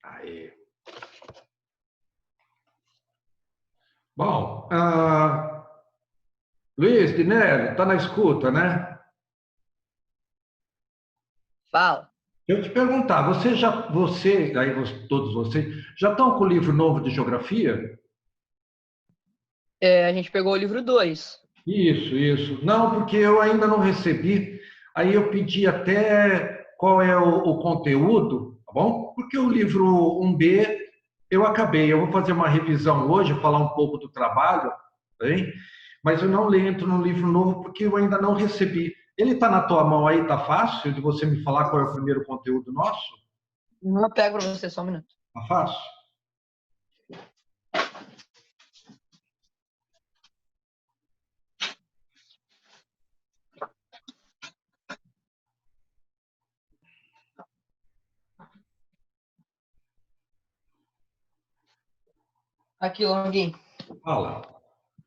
Aí. Bom, Luiz Dinelli, está na escuta, né? Fala. Eu te perguntar, todos vocês, já estão com o livro novo de geografia? A gente pegou o livro 2. Isso. Não, porque eu ainda não recebi. Aí eu pedi até qual é o conteúdo, tá bom? Porque o livro 1B eu acabei. Eu vou fazer uma revisão hoje, falar um pouco do trabalho, tá bem? Mas eu não entro no livro novo porque eu ainda não recebi. Ele está na tua mão aí, tá fácil de você me falar qual é o primeiro conteúdo nosso? Eu pego para você só um minuto. Tá fácil? Aqui, Longuinho. Fala.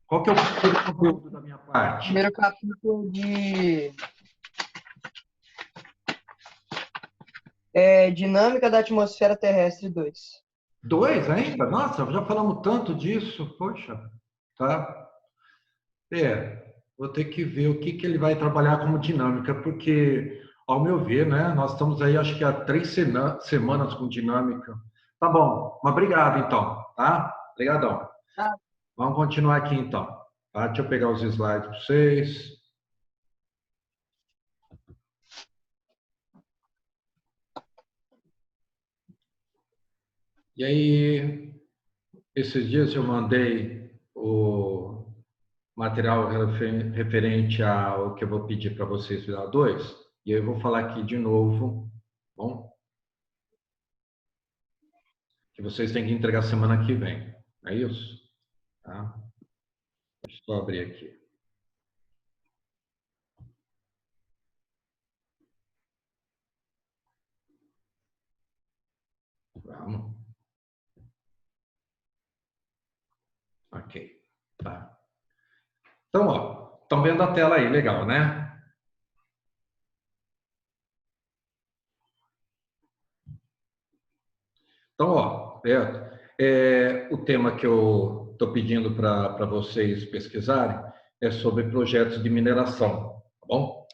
Qual que é o primeiro conteúdo da minha parte? Primeiro capítulo de Dinâmica da Atmosfera Terrestre 2. Dois ainda? Nossa, já falamos tanto disso. Poxa, tá. Vou ter que ver o que ele vai trabalhar como dinâmica, porque, ao meu ver, né, nós estamos aí, acho que há 3 semanas com dinâmica. Tá bom, mas obrigado então, tá? Obrigadão. Ah, Vamos continuar aqui então. Tá? Deixa eu pegar os slides para vocês. E aí, esses dias eu mandei o material referente ao que eu vou pedir para vocês virar dois, e eu vou falar aqui de novo, bom? Que vocês têm que entregar semana que vem, é isso? Tá? Deixa eu só abrir aqui. Vamos. Ok, tá. Então, ó, estão vendo a tela aí, legal, né? Então, ó, o tema que eu estou pedindo para vocês pesquisarem é sobre projetos de mineração, tá bom?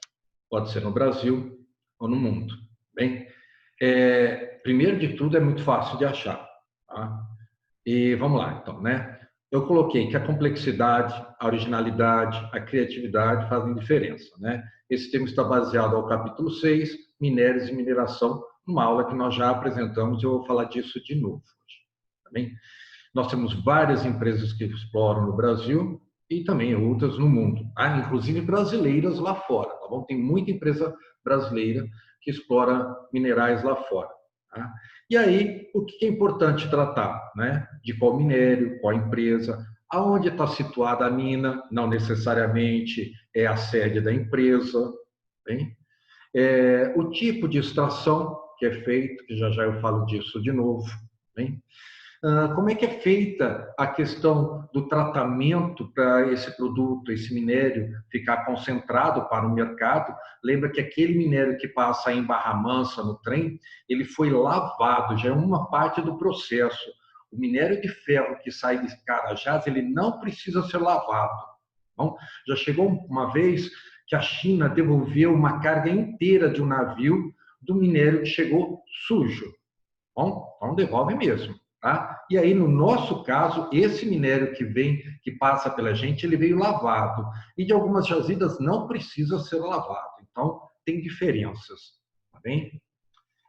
Pode ser no Brasil ou no mundo, bem? Primeiro de tudo, é muito fácil de achar, tá? E vamos lá, então, né? Eu coloquei que a complexidade, a originalidade, a criatividade fazem diferença, né? Esse tema está baseado ao capítulo 6, Minérios e Mineração, uma aula que nós já apresentamos e eu vou falar disso de novo hoje, tá bem? Nós temos várias empresas que exploram no Brasil e também outras no mundo, tá? Inclusive brasileiras lá fora, tá bom? Tem muita empresa brasileira que explora minerais lá fora. Tá? E aí, o que é importante tratar? Né? De qual minério, qual empresa, aonde está situada a mina, não necessariamente é a sede da empresa, bem? O tipo de extração que é feito, que já já eu falo disso de novo, bem? Como é que é feita a questão do tratamento para esse produto, esse minério ficar concentrado para o mercado? Lembra que aquele minério que passa em Barra Mansa no trem, ele foi lavado, já é uma parte do processo. O minério de ferro que sai de Carajás, ele não precisa ser lavado. Bom, já chegou uma vez que a China devolveu uma carga inteira de um navio do minério que chegou sujo. Bom, então devolve mesmo. Tá? E aí, no nosso caso, esse minério que vem, que passa pela gente, ele veio lavado. E de algumas jazidas não precisa ser lavado. Então, tem diferenças. Tá bem?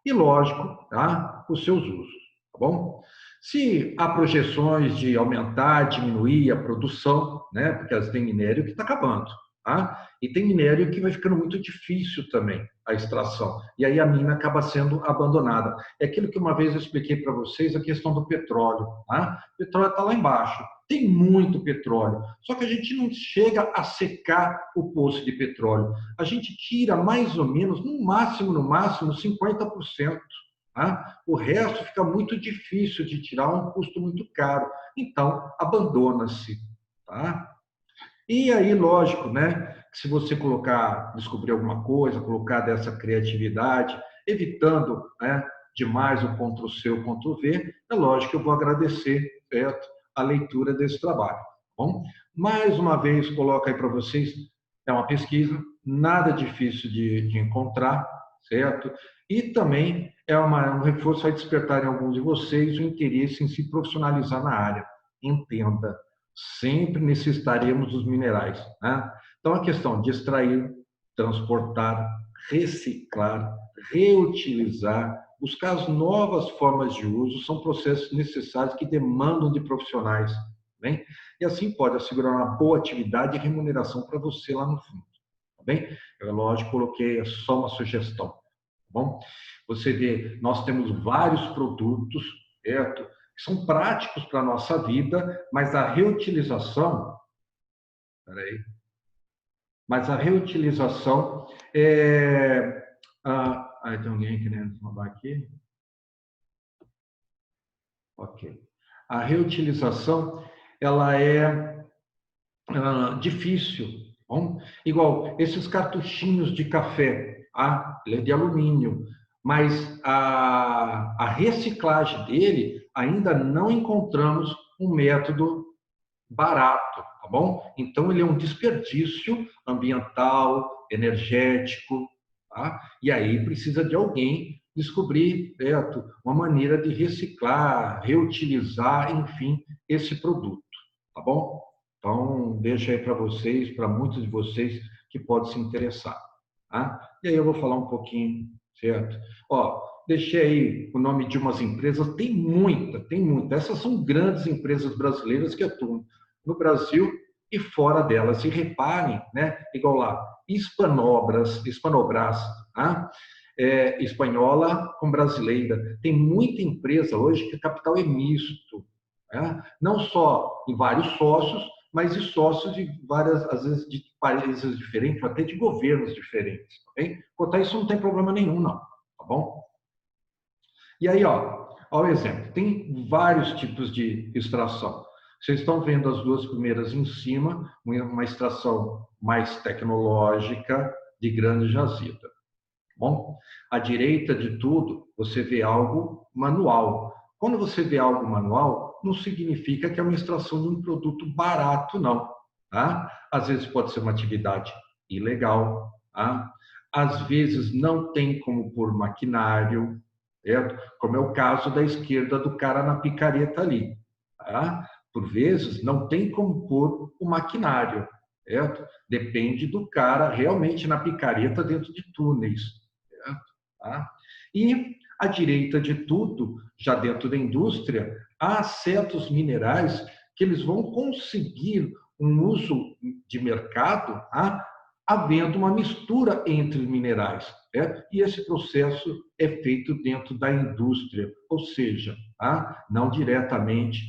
E, lógico, tá? Os seus usos. Tá bom? Se há projeções de aumentar, diminuir a produção, né? Porque tem minério que está acabando. Tá? E tem minério que vai ficando muito difícil também a extração. E aí a mina acaba sendo abandonada. É aquilo que uma vez eu expliquei para vocês, a questão do petróleo. Tá? O petróleo está lá embaixo. Tem muito petróleo. Só que a gente não chega a secar o poço de petróleo. A gente tira mais ou menos, no máximo, 50%. Tá? O resto fica muito difícil de tirar, um custo muito caro. Então, abandona-se. Tá? E aí, lógico, né? Que se você descobrir alguma coisa, colocar dessa criatividade, evitando, né, demais o Ctrl+C, o Ctrl+V, é lógico que eu vou agradecer, certo, a leitura desse trabalho. Tá bom? Mais uma vez, coloco aí para vocês, é uma pesquisa, nada difícil de encontrar, certo? E também é um reforço, vai despertar em alguns de vocês o interesse em se profissionalizar na área. Entenda, sempre necessitaremos dos minerais, né? Então, a questão de extrair, transportar, reciclar, reutilizar, buscar as novas formas de uso, são processos necessários que demandam de profissionais, bem? E assim pode assegurar uma boa atividade e remuneração para você lá no fundo, tá bem? Eu, lógico, coloquei só uma sugestão, tá bom? Você vê, nós temos vários produtos, certo? Que são práticos para a nossa vida, mas a reutilização, peraí, mas a reutilização tem alguém querendo falar aqui? Ok. A reutilização, ela é difícil. Bom? Igual esses cartuchinhos de café, ele é de alumínio, mas a reciclagem dele ainda não encontramos um método barato, tá bom? Então ele é um desperdício ambiental, energético, tá? E aí precisa de alguém descobrir, certo, uma maneira de reciclar, reutilizar, enfim, esse produto, tá bom? Então deixa aí para vocês, para muitos de vocês que podem se interessar, tá? E aí eu vou falar um pouquinho, certo? Ó, deixei aí o nome de umas empresas, tem muita. Essas são grandes empresas brasileiras que atuam no Brasil e fora delas. E reparem, né, igual lá, Hispanobras, tá? Espanhola com brasileira. Tem muita empresa hoje que o capital é misto, né? Não só em vários sócios, mas de sócios de várias, às vezes, de países diferentes, até de governos diferentes. Tá bem? Quanto a isso, não tem problema nenhum, não. Tá bom? E aí, ó o exemplo. Tem vários tipos de extração. Vocês estão vendo as duas primeiras em cima, uma extração mais tecnológica de grande jazida. Bom, à direita de tudo, você vê algo manual. Quando você vê algo manual, não significa que é uma extração de um produto barato, não. Tá? Às vezes pode ser uma atividade ilegal. Tá? Às vezes não tem como pôr maquinário, certo? Como é o caso da esquerda do cara na picareta ali. Tá? Por vezes não tem como pôr o maquinário, certo? Depende do cara realmente na picareta dentro de túneis. Tá? E à direita de tudo, já dentro da indústria, há certos minerais que eles vão conseguir um uso de mercado, tá? Havendo uma mistura entre minerais. Né? E esse processo é feito dentro da indústria, ou seja, tá? Não diretamente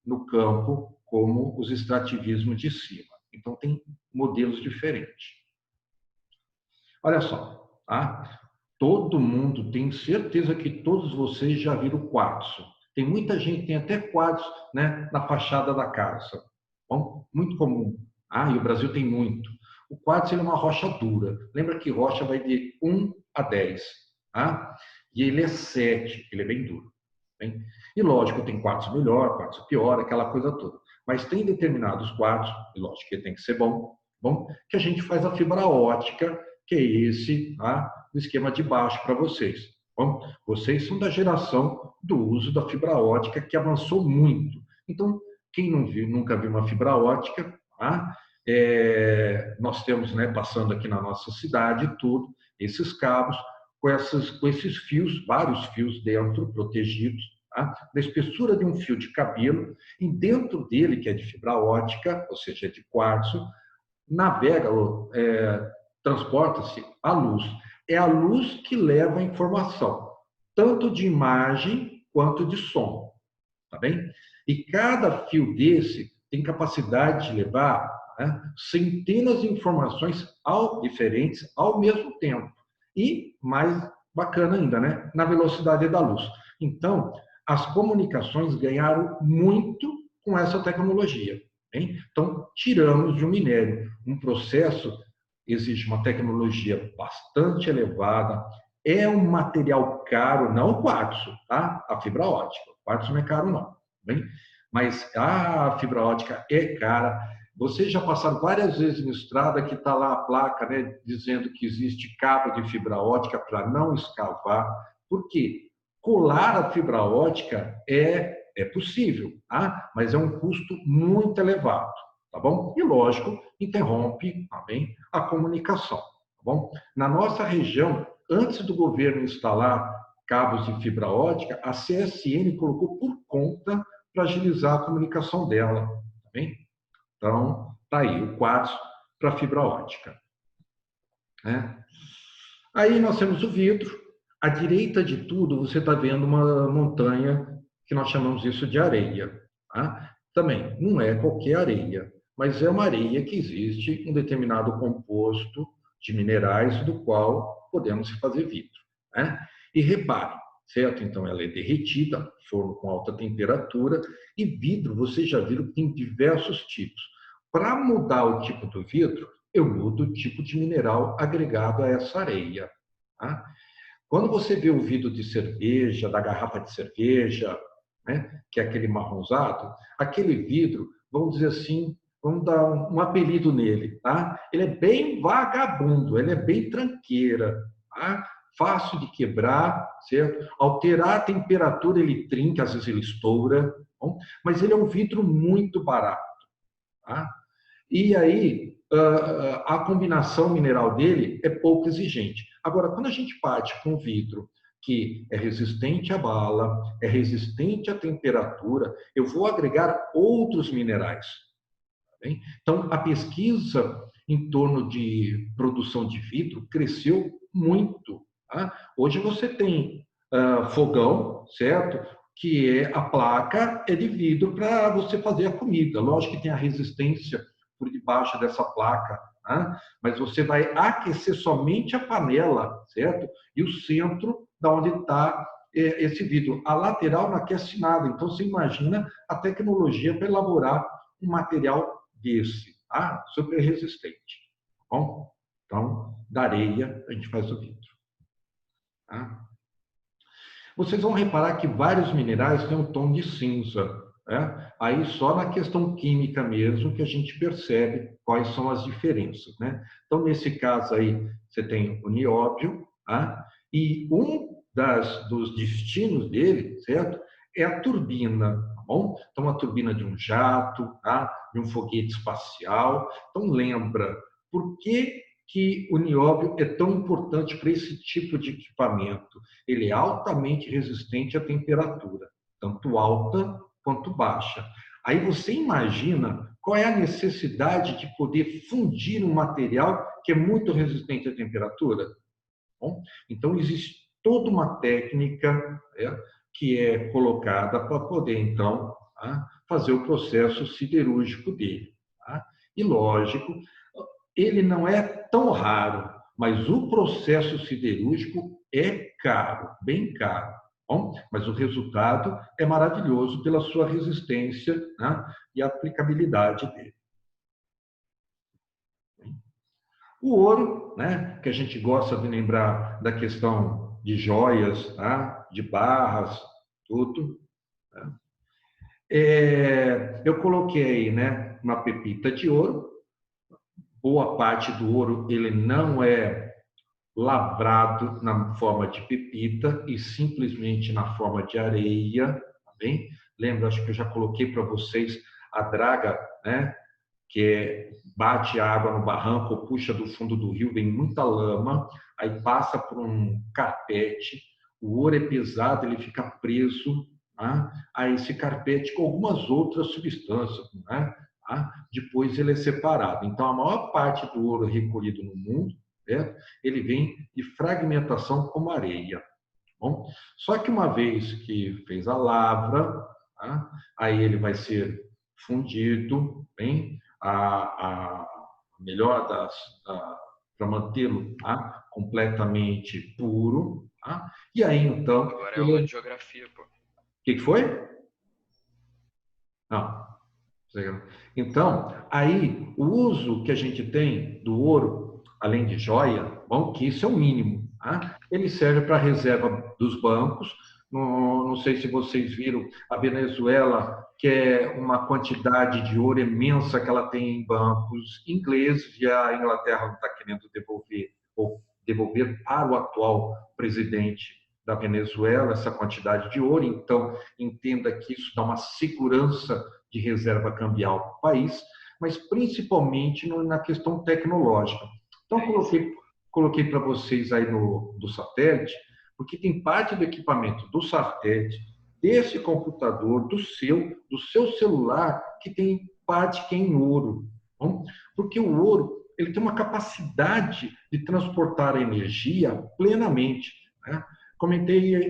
no campo como os extrativismos de cima. Então, tem modelos diferentes. Olha só, tá? Todo mundo, tenho certeza que todos vocês já viram quartzo. Tem muita gente que tem até quartzo, né, na fachada da casa. Bom, muito comum. E o Brasil tem muito. O quartzo, ele é uma rocha dura. Lembra que rocha vai de 1 a 10. Tá? E ele é 7, ele é bem duro. Bem? E lógico, tem quartzo melhor, quartzo pior, aquela coisa toda. Mas tem determinados quartzos, e lógico que tem que ser bom, que a gente faz a fibra ótica, que é esse, tá? O esquema de baixo para vocês. Bom, vocês são da geração do uso da fibra ótica, que avançou muito. Então, quem não viu, nunca viu uma fibra ótica, tá? Nós temos, né, passando aqui na nossa cidade, tudo, esses cabos, com esses fios, vários fios dentro, protegidos, tá? Da espessura de um fio de cabelo, e dentro dele, que é de fibra ótica, ou seja, de quartzo, navega, transporta-se a luz. É a luz que leva a informação, tanto de imagem quanto de som, tá bem? E cada fio desse tem capacidade de levar, né, centenas de informações diferentes ao mesmo tempo. E, mais bacana ainda, né, na velocidade da luz. Então, as comunicações ganharam muito com essa tecnologia. Bem? Então, tiramos de um minério um processo exige uma tecnologia bastante elevada, É um material caro, não o quartzo, tá? A fibra ótica. O quartzo não é caro, não. Bem? Mas a fibra ótica é cara. Vocês já passaram várias vezes na estrada que está lá a placa, né, dizendo que existe cabo de fibra ótica para não escavar. Por quê? Colar a fibra ótica é possível, tá? Mas é um custo muito elevado, tá bom? E, lógico, interrompe também a comunicação, tá bom? Na nossa região, antes do governo instalar cabos de fibra ótica, a CSN colocou por conta para agilizar a comunicação dela, tá bem? Então, tá aí o quartzo para fibra ótica, né? Aí nós temos o vidro. À direita de tudo, você está vendo uma montanha que nós chamamos isso de areia, tá? Também, não é qualquer areia, mas é uma areia que existe um determinado composto de minerais do qual podemos fazer vidro, né? E repare, certo? Então, ela é derretida, forno com alta temperatura, e vidro, vocês já viram que tem diversos tipos. Para mudar o tipo do vidro, eu mudo o tipo de mineral agregado a essa areia, tá? Quando você vê o vidro de cerveja, da garrafa de cerveja, né, que é aquele marronzado, aquele vidro, vamos dizer assim, vamos dar um apelido nele, tá? Ele é bem vagabundo, ele é bem tranqueira, tá? Fácil de quebrar, certo? Alterar a temperatura, ele trinca, às vezes ele estoura, bom? Mas ele é um vidro muito barato, tá? E aí, a combinação mineral dele é pouco exigente. Agora, quando a gente parte com vidro que é resistente à bala, é resistente à temperatura, eu vou agregar outros minerais. Tá bem? Então, a pesquisa em torno de produção de vidro cresceu muito. Tá? Hoje você tem fogão, certo? Que é a placa é de vidro para você fazer a comida. Lógico que tem a resistência por debaixo dessa placa, né? Mas você vai aquecer somente a panela, certo? E o centro da onde está esse vidro. A lateral não aquece nada. Então, você imagina a tecnologia para elaborar um material desse, tá? Super resistente. Tá bom? Então, da areia a gente faz o vidro. Tá? Vocês vão reparar que vários minerais têm um tom de cinza, né? Aí só na questão química mesmo que a gente percebe quais são as diferenças, né? Então, nesse caso aí, você tem o nióbio, tá? E dos destinos dele, certo? É a turbina, tá bom? Então, a turbina de um jato, tá? De um foguete espacial. Então, lembra, por que o nióbio é tão importante para esse tipo de equipamento? Ele é altamente resistente à temperatura, tanto alta quanto baixa. Aí você imagina qual é a necessidade de poder fundir um material que é muito resistente à temperatura? Bom, então, existe toda uma técnica, né, que é colocada para poder, então, tá, fazer o processo siderúrgico dele. Tá? E, lógico, ele não é tão raro, mas o processo siderúrgico é caro, bem caro. Bom, mas o resultado é maravilhoso pela sua resistência, né, e aplicabilidade dele. O ouro, né, que a gente gosta de lembrar da questão de joias, tá, de barras, tudo. Tá? Eu coloquei, né, uma pepita de ouro. Boa parte do ouro ele não é lavrado na forma de pepita e simplesmente na forma de areia, tá bem? Lembra, acho que eu já coloquei para vocês a draga, né? Bate água no barranco, ou puxa do fundo do rio, vem muita lama, aí passa por um carpete, o ouro é pesado, ele fica preso, né, a esse carpete com algumas outras substâncias, né, tá? Depois ele é separado. Então, a maior parte do ouro recolhido no mundo, né, ele vem de fragmentação como areia. Bom, só que uma vez que fez a lavra, tá? Aí ele vai ser fundido, bem, a melhor para mantê-lo, tá, completamente puro, tá? E aí então Agora é aula de geografia, pô. O que foi? Não. Então, aí o uso que a gente tem do ouro, além de joia, bom, que isso é o mínimo, tá? ele serve para a reserva dos bancos. Não sei se vocês viram, a Venezuela quer uma quantidade de ouro imensa que ela tem em bancos ingleses e a Inglaterra não está querendo devolver ou devolver para o atual presidente da Venezuela essa quantidade de ouro. Então, entenda que isso dá uma segurança de reserva cambial para o país, mas principalmente na questão tecnológica. Então, coloquei para vocês aí do satélite, porque tem parte do equipamento do satélite, desse computador, do seu celular, que tem parte que é em ouro. Bom? Porque o ouro ele tem uma capacidade de transportar a energia plenamente. Né?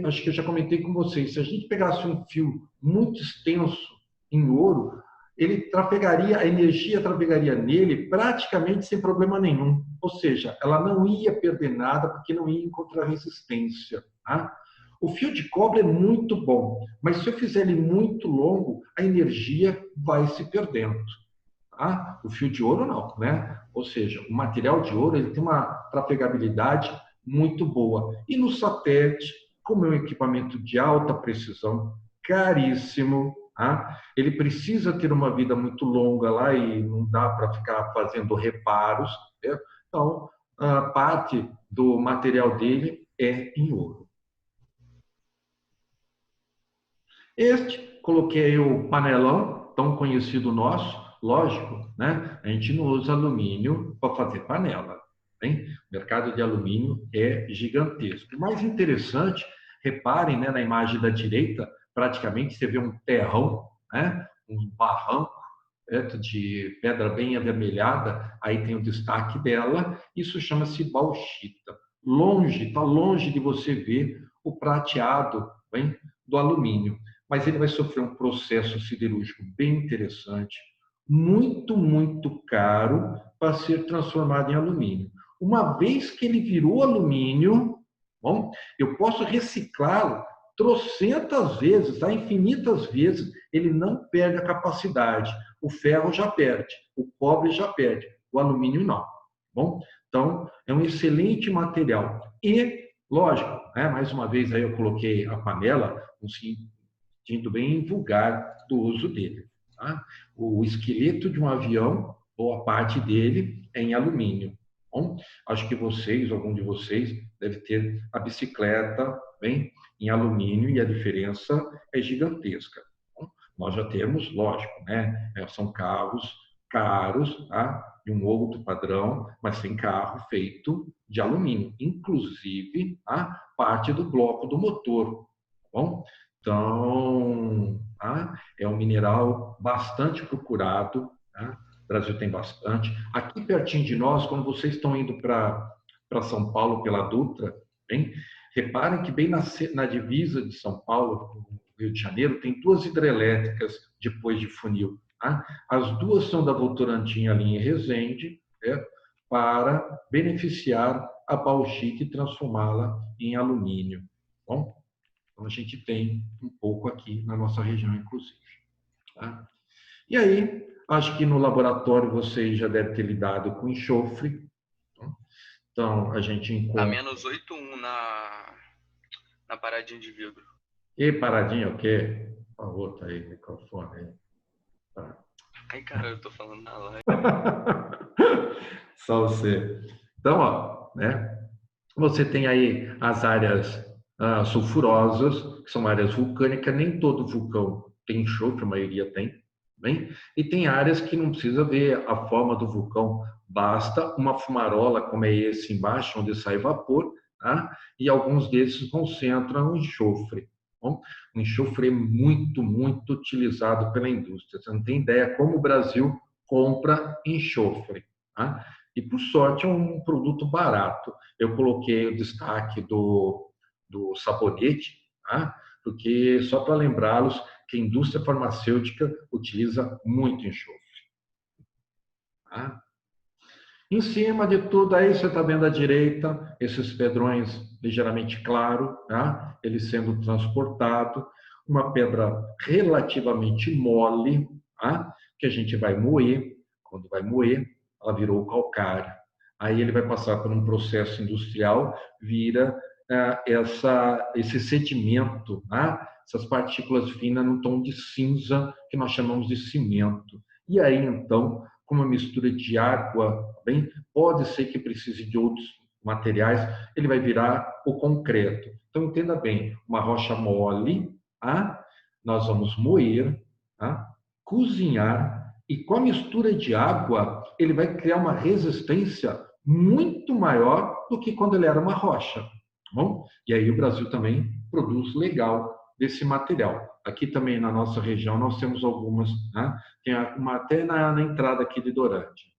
Acho que eu já comentei com vocês, se a gente pegasse um fio muito extenso em ouro, a energia trafegaria nele praticamente sem problema nenhum. Ou seja, ela não ia perder nada porque não ia encontrar resistência. Tá? O fio de cobre é muito bom, mas se eu fizer ele muito longo, a energia vai se perdendo. Tá? O fio de ouro não, né? Ou seja, o material de ouro ele tem uma trafegabilidade muito boa. E no satélite, como é um equipamento de alta precisão, caríssimo, tá? Ele precisa ter uma vida muito longa lá e não dá para ficar fazendo reparos. Né? Então, a parte do material dele é em ouro. Coloquei o panelão, tão conhecido nosso, lógico, né? A gente não usa alumínio para fazer panela. Hein? O mercado de alumínio é gigantesco. O mais interessante, reparem, né, na imagem da direita, praticamente você vê um terrão, né? Um barranco de pedra bem avermelhada, aí tem o destaque dela, isso chama-se bauxita. Está longe de você ver o prateado, hein, do alumínio, mas ele vai sofrer um processo siderúrgico bem interessante, muito, muito caro para ser transformado em alumínio. Uma vez que ele virou alumínio, bom, eu posso reciclá-lo trocentas vezes, tá? Infinitas vezes, ele não perde a capacidade. O ferro já perde, o cobre já perde, o alumínio não. Bom, então é um excelente material. E, lógico, né, mais uma vez aí eu coloquei a panela, um sentido bem vulgar do uso dele. Tá? O esqueleto de um avião, boa parte dele é em alumínio. Bom, acho que algum de vocês, deve ter a bicicleta bem, em alumínio e a diferença é gigantesca. Bom, nós já temos, lógico, né? São carros caros, tá? De um outro padrão, mas tem carro feito de alumínio, inclusive a parte do bloco do motor. Tá bom? Então, tá? É um mineral bastante procurado, tá? O Brasil tem bastante. Aqui pertinho de nós, quando vocês estão indo para São Paulo pela Dutra, bem, reparem que bem na divisa de São Paulo, no Rio de Janeiro, tem duas hidrelétricas depois de funil. Tá? As duas são da Votorantim ali em Resende, né, para beneficiar a bauxita e transformá-la em alumínio. Bom, então a gente tem um pouco aqui na nossa região, inclusive. Tá? E aí, acho que no laboratório vocês já devem ter lidado com enxofre. Então, a gente encontra... A menos 8,1 na paradinha de vidro. E paradinha o quê? A outra aí, microfone aí. Tá. Ai, cara, eu tô falando na live. Só você. Então, ó, né? Você tem aí as áreas sulfurosas, que são áreas vulcânicas. Nem todo vulcão tem enxofre, a maioria tem. Bem? E tem áreas que não precisa ver a forma do vulcão, basta uma fumarola, como é esse embaixo, onde sai vapor, tá? E alguns desses concentram o enxofre. Bom, o enxofre é muito, muito utilizado pela indústria. Você não tem ideia como o Brasil compra enxofre. Tá? E, por sorte, é um produto barato. Eu coloquei o destaque do sabonete, tá? Porque, só para lembrá-los, que a indústria farmacêutica utiliza muito enxofre. Tá? Em cima de tudo aí, você está vendo à direita, esses pedrões ligeiramente claros, tá? Eles sendo transportados, uma pedra relativamente mole, tá? Que a gente vai moer. Quando vai moer, ela virou calcário. Aí ele vai passar por um processo industrial, vira esse sedimento, né? Essas partículas finas num tom de cinza, que nós chamamos de cimento. E aí, então, com uma mistura de água, bem, pode ser que precise de outros materiais, ele vai virar o concreto. Então, entenda bem, uma rocha mole, tá? Nós vamos moer, tá? Cozinhar, e com a mistura de água, ele vai criar uma resistência muito maior do que quando ele era uma rocha. Tá bom? E aí o Brasil também produz legal desse material. Aqui também na nossa região nós temos algumas, né? Tem uma até na entrada aqui de Dorândia.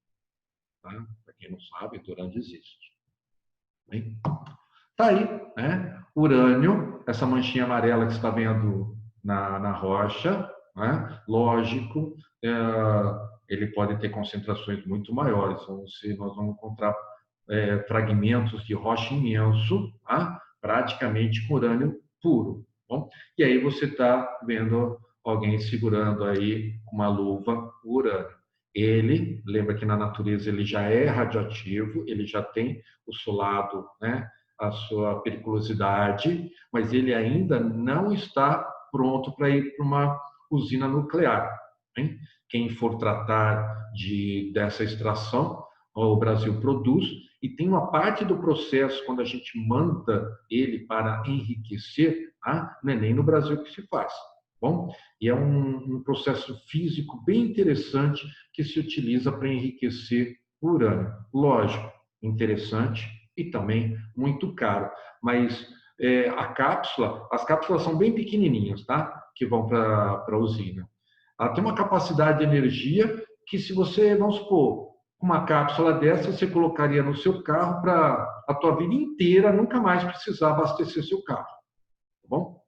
Tá? Para quem não sabe, Dorândia existe. Bem, tá aí, né? Urânio, essa manchinha amarela que você está vendo na rocha, né? Lógico, ele pode ter concentrações muito maiores. Então, nós vamos encontrar fragmentos de rocha imenso, tá? Praticamente com urânio puro. Bom? E aí você está vendo alguém segurando aí uma luva o urânio. Ele, lembra que na natureza ele já é radioativo, ele já tem o seu lado, né, a sua periculosidade, mas ele ainda não está pronto para ir para uma usina nuclear. Hein? Quem for tratar dessa extração, o Brasil produz, e tem uma parte do processo, quando a gente manda ele para enriquecer, não é nem no Brasil que se faz. Bom, e é um processo físico bem interessante que se utiliza para enriquecer o urânio. Lógico, interessante e também muito caro, mas as cápsulas são bem pequenininhas, tá? Que vão para a usina. Ela tem uma capacidade de energia que, se você, vamos supor, uma cápsula dessa você colocaria no seu carro para a tua vida inteira nunca mais precisar abastecer seu carro, tá bom?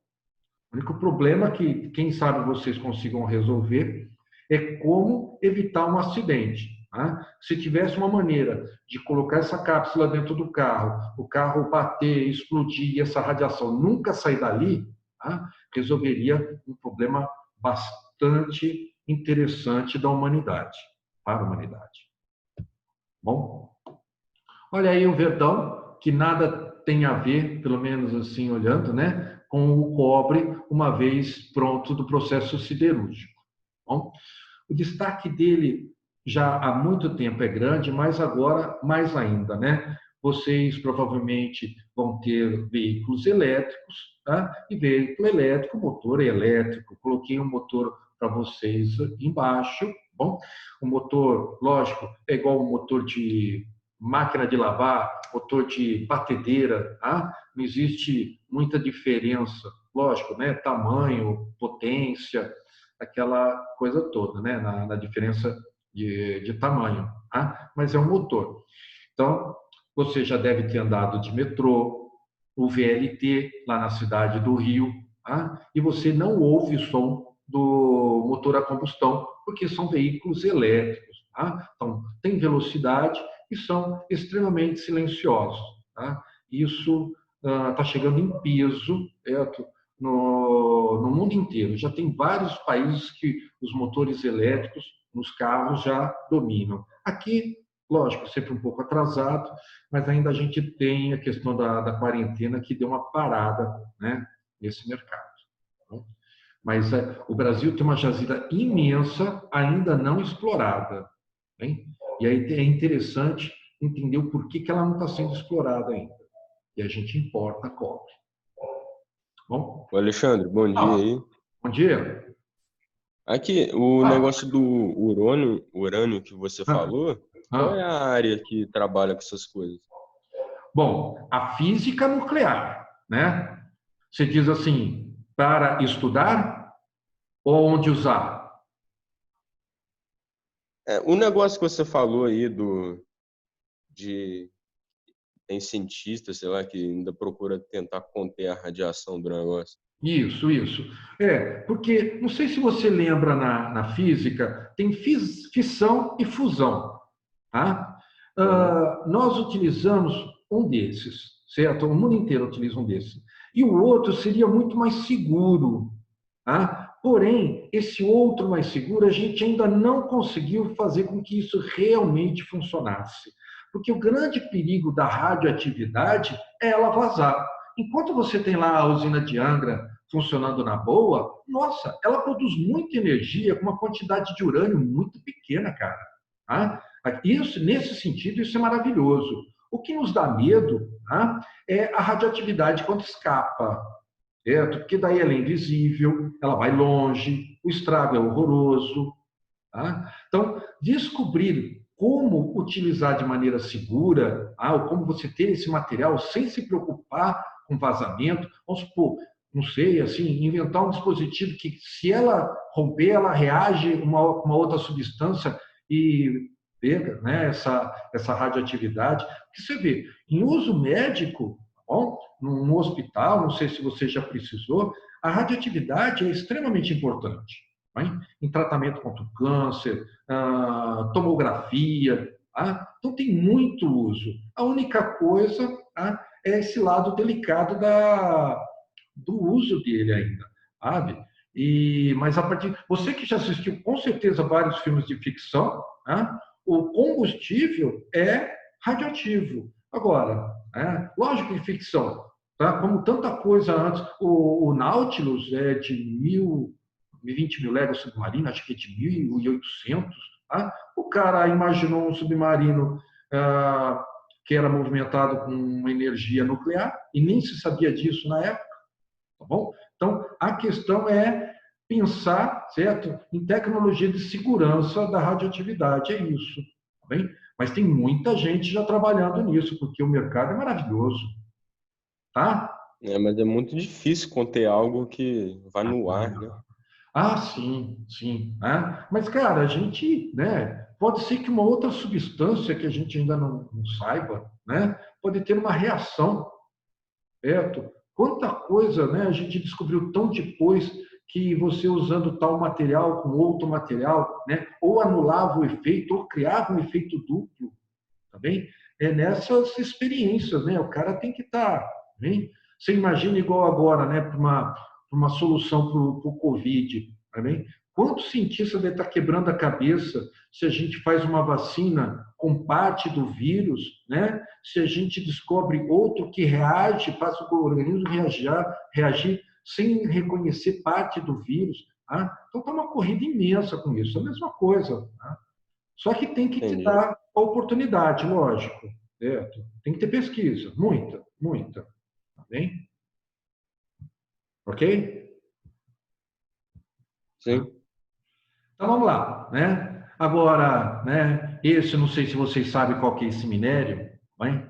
O único problema que, quem sabe, vocês consigam resolver é como evitar um acidente. Tá? Se tivesse uma maneira de colocar essa cápsula dentro do carro, o carro bater, explodir e essa radiação nunca sair dali, tá? Resolveria um problema bastante interessante da humanidade, para a humanidade. Bom, olha aí o verdão, que nada tem a ver, pelo menos assim olhando, né, com o cobre, uma vez pronto do processo siderúrgico. Bom, o destaque dele já há muito tempo é grande, mas agora mais ainda, né? Vocês provavelmente vão ter veículos elétricos, tá? E veículo elétrico, motor elétrico. Coloquei um motor para vocês embaixo. Bom, o motor, lógico, é igual o motor de máquina de lavar, motor de batedeira, tá? Não existe muita diferença, lógico, né? Tamanho, potência, aquela coisa toda, né? Na diferença de tamanho, tá? Mas é um motor. Então, você já deve ter andado de metrô, o VLT, lá na cidade do Rio, tá? E você não ouve o som do motor a combustão, porque são veículos elétricos, tá? Então, tem velocidade e são extremamente silenciosos, tá? Isso está chegando em peso, no mundo inteiro. Já tem vários países que os motores elétricos nos carros já dominam. Aqui, lógico, sempre um pouco atrasado, mas ainda a gente tem a questão da quarentena que deu uma parada, né, nesse mercado. Mas o Brasil tem uma jazida imensa, ainda não explorada. Hein? E aí é interessante entender o porquê que ela não está sendo explorada ainda. E a gente importa cobre. Bom? Ô Alexandre, bom dia aí. Bom dia. Aqui, o negócio do urânio que você falou, qual é a área que trabalha com essas coisas? Bom, a física nuclear, né? Você diz assim, para estudar ou onde usar? O negócio que você falou aí tem cientistas, sei lá, que ainda procura tentar conter a radiação do negócio. Isso. Porque, não sei se você lembra na física, tem fissão e fusão. Tá? Nós utilizamos um desses, certo? O mundo inteiro utiliza um desses. E o outro seria muito mais seguro. Tá? Porém, esse outro mais seguro, a gente ainda não conseguiu fazer com que isso realmente funcionasse. Porque o grande perigo da radioatividade é ela vazar. enquanto você tem lá a usina de Angra funcionando na boa, nossa, ela produz muita energia com uma quantidade de urânio muito pequena, cara. Tá? Isso, nesse sentido, isso é maravilhoso. O que nos dá medo, tá, é a radioatividade quando escapa. Certo? Porque daí ela é invisível, ela vai longe, o estrago é horroroso. Tá? Então, descobrir como utilizar de maneira segura, ou como você ter esse material sem se preocupar com vazamento, vamos supor, não sei, assim, inventar um dispositivo que, se ela romper, ela reage uma outra substância e pega, né, essa radioatividade. Porque você vê, em uso médico, bom, no hospital, não sei se você já precisou, a radioatividade é extremamente importante. Em tratamento contra o câncer, tomografia. Então, tem muito uso. A única coisa é esse lado delicado do uso dele ainda, sabe? Mas a partir... Você que já assistiu, com certeza, vários filmes de ficção, o combustível é radioativo. Agora, lógico que ficção, tá? Como tanta coisa antes, o Nautilus é de 20 mil léguas submarino, acho que é de 1.800. Tá? O cara imaginou um submarino que era movimentado com uma energia nuclear e nem se sabia disso na época. Tá bom? Então, a questão é pensar, certo, em tecnologia de segurança da radioatividade, é isso. Tá bem? Mas tem muita gente já trabalhando nisso, porque o mercado é maravilhoso. Tá? Mas é muito difícil conter algo que vai no ar, né? Sim, sim. Mas, cara, a gente, né, pode ser que uma outra substância que a gente ainda não saiba, né, pode ter uma reação, certo? Quanta coisa, né, a gente descobriu tão depois que você usando tal material com outro material, né, ou anulava o efeito, ou criava um efeito duplo, tá bem? É nessas experiências, né? O cara tem que estar, bem? Você imagina igual agora, né, para uma solução para o Covid, tá bem? Quantos cientistas devem estar quebrando a cabeça se a gente faz uma vacina com parte do vírus, né? Se a gente descobre outro que reage, faz o organismo reagir sem reconhecer parte do vírus. Então está uma corrida imensa com isso, é a mesma coisa. Só que tem que te dar a oportunidade, lógico. Certo? Tem que ter pesquisa, muita, muita. Tá bem? Ok? Sim. Então vamos lá, né? Agora, né? Esse, não sei se vocês sabem qual que é esse minério, bem?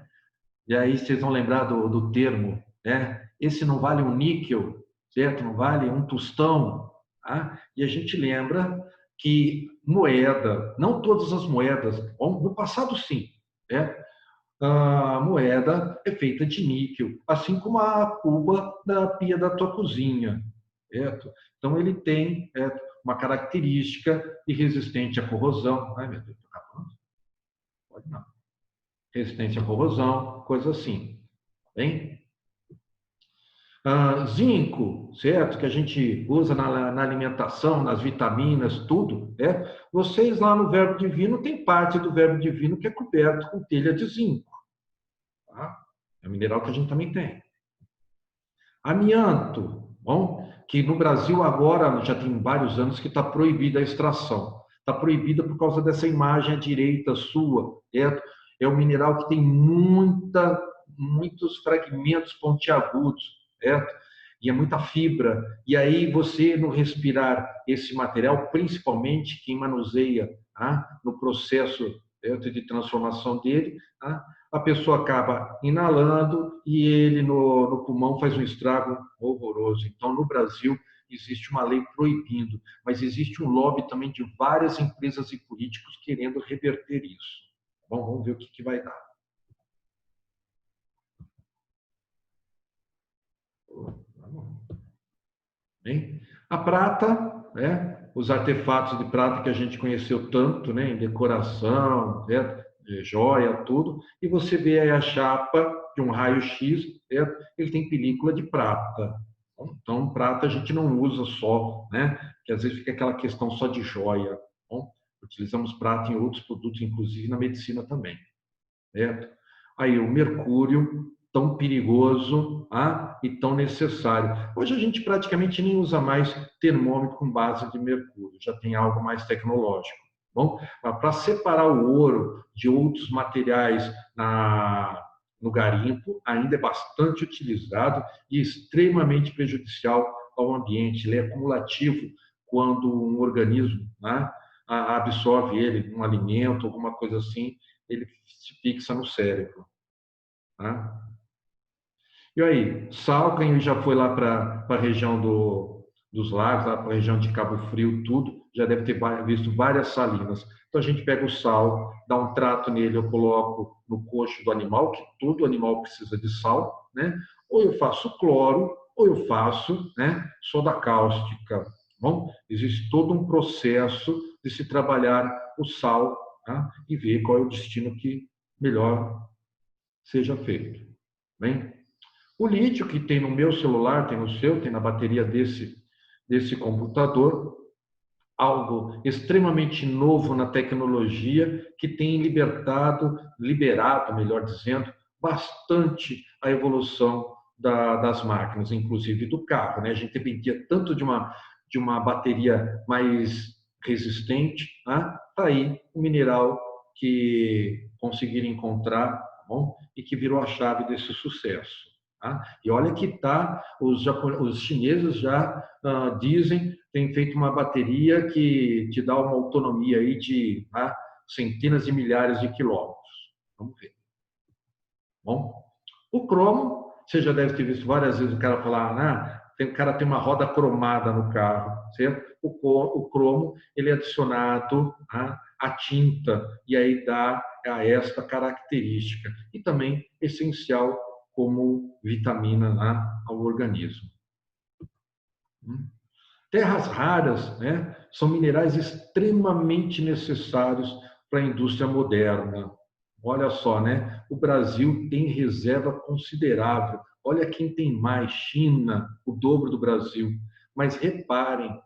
E aí vocês vão lembrar do termo, né? Esse não vale um níquel, certo? Não vale um tostão, tá? E a gente lembra que moeda, não todas as moedas, bom, no passado sim, né? A moeda é feita de níquel, assim como a cuba da pia da tua cozinha, certo? Então ele tem uma característica de resistente à corrosão. Ai, meu Deus, estou acabando? Pode não. Resistente à corrosão, coisa assim. Bem? Zinco, certo? Que a gente usa na alimentação, nas vitaminas, tudo. Vocês lá no Verbo Divino tem parte do Verbo Divino que é coberto com telha de zinco. Tá? É um mineral que a gente também tem. Amianto, bom, que no Brasil agora já tem vários anos que está proibida a extração. Está proibida por causa dessa imagem à direita sua. É um mineral que tem muitos fragmentos pontiagudos, certo? E é muita fibra. E aí você, no respirar esse material, principalmente quem manuseia no processo de transformação dele, a pessoa acaba inalando e ele no pulmão faz um estrago horroroso. Então, no Brasil, existe uma lei proibindo, mas existe um lobby também de várias empresas e políticos querendo reverter isso. Bom, vamos ver o que vai dar. Bem, a prata, né? Os artefatos de prata que a gente conheceu tanto, né? Em decoração, certo? Joia, tudo, e você vê aí a chapa de um raio-x, certo? Ele tem película de prata. Então, prata a gente não usa só, né? Que às vezes fica aquela questão só de joia. Bom, utilizamos prata em outros produtos, inclusive na medicina também, certo? Aí o mercúrio tão perigoso e tão necessário. Hoje a gente praticamente nem usa mais termômetro com base de mercúrio, já tem algo mais tecnológico. Bom, para separar o ouro de outros materiais no garimpo, ainda é bastante utilizado e extremamente prejudicial ao ambiente. Ele é acumulativo quando um organismo absorve ele, um alimento, alguma coisa assim, ele se fixa no cérebro. E aí, sal, quem já foi lá para a região dos lagos, para a região de Cabo Frio, tudo, já deve ter visto várias salinas. Então a gente pega o sal, dá um trato nele, eu coloco no coxo do animal, que todo animal precisa de sal, né? Ou eu faço cloro, ou eu faço, né, soda cáustica. Bom, existe todo um processo de se trabalhar o sal, e ver qual é o destino que melhor seja feito. Bem, o lítio que tem no meu celular, tem no seu, tem na bateria desse computador, algo extremamente novo na tecnologia que tem liberado, melhor dizendo, bastante a evolução das máquinas, inclusive do carro, né? A gente dependia tanto de uma bateria mais resistente, tá aí o mineral que conseguiram encontrar, bom, e que virou a chave desse sucesso. E olha que os chineses já dizem, têm feito uma bateria que te dá uma autonomia aí de centenas de milhares de quilômetros. Vamos ver. Bom, o cromo, você já deve ter visto várias vezes o cara falar, o cara tem uma roda cromada no carro, certo? O cromo, ele é adicionado à tinta e aí dá a esta característica. E também essencial como vitamina ao organismo. Terras raras, né, são minerais extremamente necessários para a indústria moderna. Olha só, né, o Brasil tem reserva considerável. Olha quem tem mais, China, o dobro do Brasil. Mas reparem,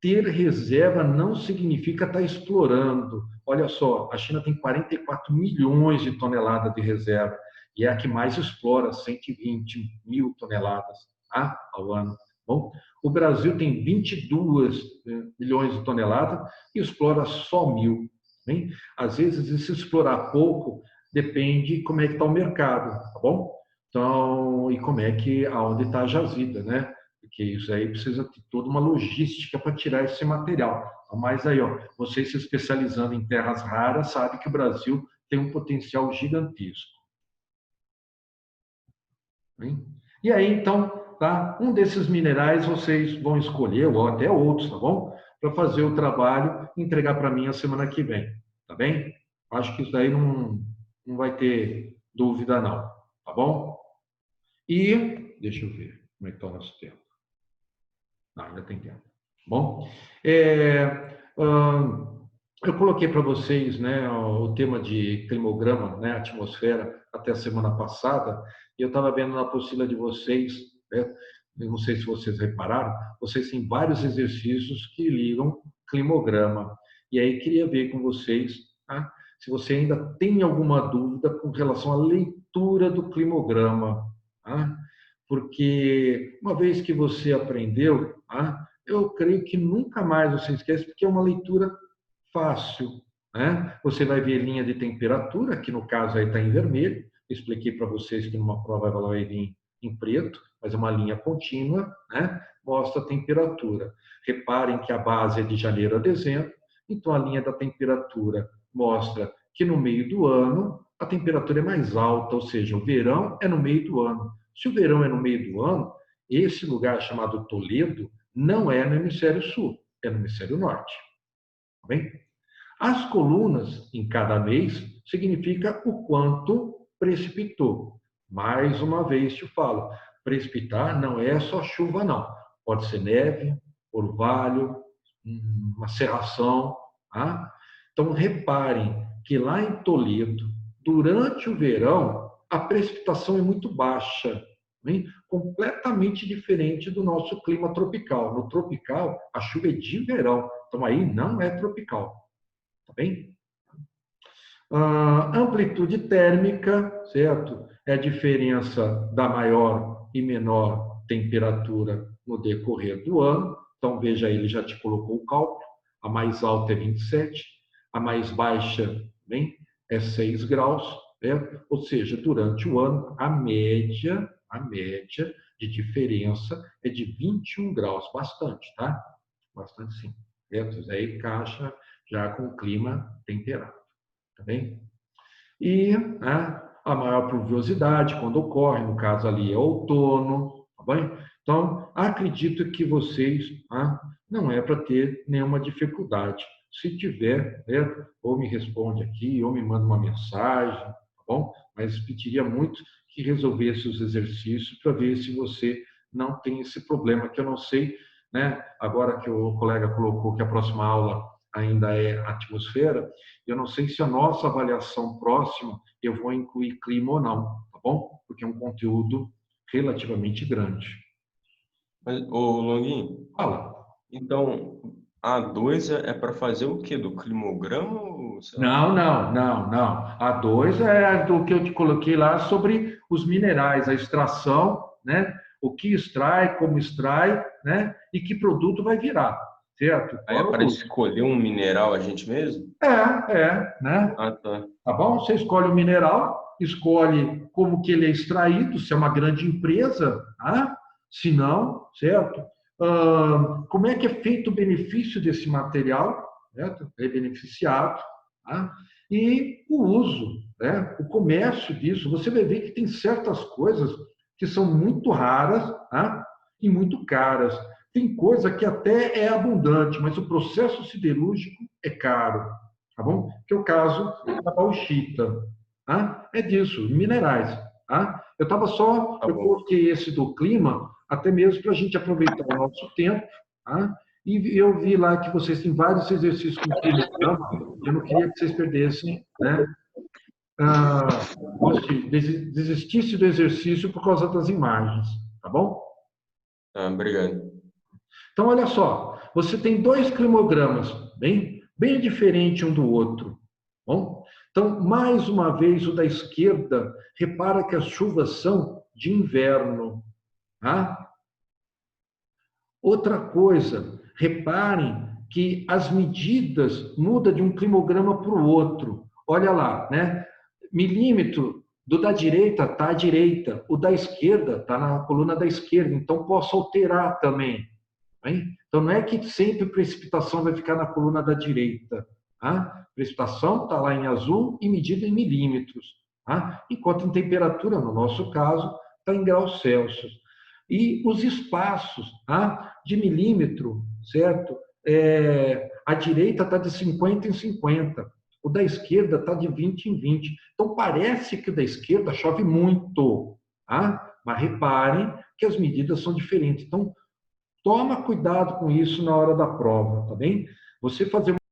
ter reserva não significa estar explorando. Olha só, a China tem 44 milhões de toneladas de reserva e é a que mais explora, 120 mil toneladas ao ano. Bom, o Brasil tem 22 milhões de toneladas e explora só 1.000. Hein? Às vezes, se explorar pouco, depende como é que está o mercado, tá bom? Então, e como é que, aonde está a jazida, né? Porque isso aí precisa ter toda uma logística para tirar esse material. Mas aí, vocês se especializando em terras raras, sabem que o Brasil tem um potencial gigantesco. E aí, então, um desses minerais vocês vão escolher, ou até outros, tá bom? Para fazer o trabalho e entregar para mim a semana que vem, tá bem? Acho que isso daí não vai ter dúvida, não, tá bom? E, deixa eu ver como é que está o nosso tempo. Não, ainda tem tempo. Bom, eu coloquei para vocês, né, o tema de climograma, né, atmosfera, até a semana passada, e eu estava vendo na apostila de vocês, né, não sei se vocês repararam, vocês têm vários exercícios que ligam climograma. E aí queria ver com vocês, se você ainda tem alguma dúvida com relação à leitura do climograma. Porque uma vez que você aprendeu, eu creio que nunca mais você esquece, porque é uma leitura fácil. Você vai ver linha de temperatura, que no caso aí está em vermelho. Eu expliquei para vocês que numa prova ela vai vir em preto, mas é uma linha contínua, mostra a temperatura. Reparem que a base é de janeiro a dezembro, então a linha da temperatura mostra que no meio do ano a temperatura é mais alta, ou seja, o verão é no meio do ano. Se o verão é no meio do ano, esse lugar chamado Toledo não é no hemisfério sul, é no hemisfério norte. Tá bem? As colunas em cada mês significa o quanto precipitou. Mais uma vez te falo, precipitar não é só chuva, não. Pode ser neve, orvalho, uma cerração. Então, reparem que lá em Toledo, durante o verão, a precipitação é muito baixa, completamente diferente do nosso clima tropical. No tropical, a chuva é de verão, então aí não é tropical. Tá bem? Amplitude térmica, certo? é a diferença da maior e menor temperatura no decorrer do ano. Então, veja, ele já te colocou o cálculo. A mais alta é 27, a mais baixa, bem, é 6 graus, né? Ou seja, durante o ano, a média de diferença é de 21 graus, bastante, tá? Bastante sim. Certo? Aí encaixa já com o clima temperado, tá bem? E, né, a maior pluviosidade, quando ocorre, no caso ali é outono, tá bem? Então, acredito que vocês, não é para ter nenhuma dificuldade. Se tiver, né, ou me responde aqui, ou me manda uma mensagem, tá bom? Mas pediria muito que resolvesse os exercícios para ver se você não tem esse problema, que eu não sei, né? Agora que o colega colocou que a próxima aula ainda é atmosfera, eu não sei se a nossa avaliação próxima eu vou incluir clima ou não, tá bom? Porque é um conteúdo relativamente grande. Mas, ô, Longuinho, Fala. então, A2 é para fazer o quê? Do climograma? Ou, sei lá? Não. A 2 é do que eu te coloquei lá sobre os minerais, a extração, né? O que extrai, como extrai, né? E que produto vai virar, certo? Aí é para escolher um mineral a gente mesmo? Né? Ah, tá. Tá bom? Você escolhe o mineral, escolhe como que ele é extraído, se é uma grande empresa, tá? Se não, certo? Como é que é feito o benefício desse material, certo? É beneficiado, tá? E o uso, né? O comércio disso. Você vai ver que tem certas coisas que são muito raras, tá? E muito caras. Tem coisa que até é abundante, mas o processo siderúrgico é caro, tá bom? Que é o caso da bauxita, tá? É disso, minerais, tá? Eu coloquei esse do clima até mesmo para a gente aproveitar o nosso tempo, tá? E eu vi lá que vocês têm vários exercícios com quilograma, eu não queria que vocês perdessem, né? Desistisse do exercício por causa das imagens, tá bom? Obrigado. Então, olha só, você tem 2 climogramas, bem diferente um do outro. Bom? Então, mais uma vez, o da esquerda, repara que as chuvas são de inverno. Tá? Outra coisa, reparem que as medidas mudam de um climograma para o outro. Olha lá, né? Milímetro do da direita está à direita, o da esquerda está na coluna da esquerda, então posso alterar também. Bem? Então, não é que sempre precipitação vai ficar na coluna da direita. Tá? Precipitação está lá em azul e medida em milímetros. Tá? Enquanto em temperatura, no nosso caso, está em graus Celsius. E os espaços, tá? De milímetro, certo? A direita está de 50 em 50. O da esquerda está de 20 em 20. Então, parece que o da esquerda chove muito. Tá? Mas reparem que as medidas são diferentes. Então, toma cuidado com isso na hora da prova, tá bem? Você fazer